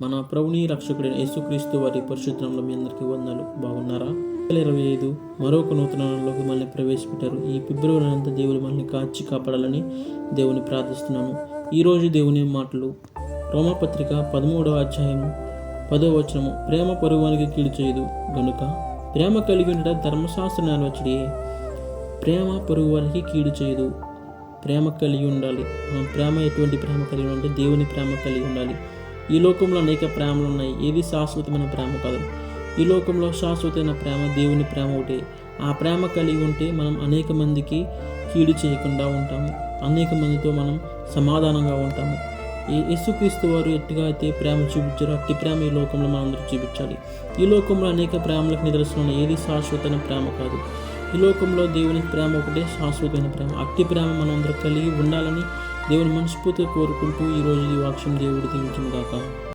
మన ప్రభుని రక్షకుడైన యేసుక్రీస్తు వారి పరిశుద్ధంలో మీ అందరికీ వందనాలు. బాగున్నారా? 2025 మరొక నూతన నెలలోకి మనల్ని ప్రవేశపెట్టారు. ఈ ఫిబ్రవరి అంతా దేవుడు మనల్ని కాచి కాపాడాలని దేవుని ప్రార్థిస్తున్నాను. ఈరోజు దేవుని మాటలు రోమాపత్రిక 13వ అధ్యాయము 10వ వచనము. ప్రేమ పొరుగువానికి కీడు చేయదు గనుక ప్రేమ కలిగి ఉండట ధర్మశాస్త్ర నెరవేర్చడే. ప్రేమ పొరుగువారికి కీడు చేయదు. ప్రేమ కలిగి ఉండాలి. మనం ప్రేమ ఎటువంటి ప్రేమ కలిగి ఉండాలి? దేవుని ప్రేమ కలిగి ఉండాలి. ఈ లోకంలో అనేక ప్రేమలు ఉన్నాయి. ఏది శాశ్వతమైన ప్రేమ కాదు. ఈ లోకంలో శాశ్వతమైన ప్రేమ దేవుని ప్రేమ ఒకటే. ఆ ప్రేమ కలిగి ఉంటే మనం అనేక మందికి కీడు చేయకుండా ఉంటాము. అనేక మందితో మనం సమాధానంగా ఉంటాము. యేసుక్రీస్తు వారు ఎట్టుగా అయితే ప్రేమ చూపించారో అట్టి ప్రేమ ఈ లోకంలో మనం అందరూ చూపించాలి. ఈ లోకంలో అనేక ప్రేమలకు నిదర్శనం ఏది శాశ్వతమైన ప్రేమ కాదు. ఈ లోకంలో దేవుని ప్రేమ ఒకటే శాశ్వతమైన ప్రేమ. అట్టి ప్రేమ మనం అందరూ కలిగి ఉండాలని దేవుని మనస్ఫూర్తిగా కోరుకుంటూ ఈరోజు ఈ వాక్యం దేవుడు దీవించును గాక.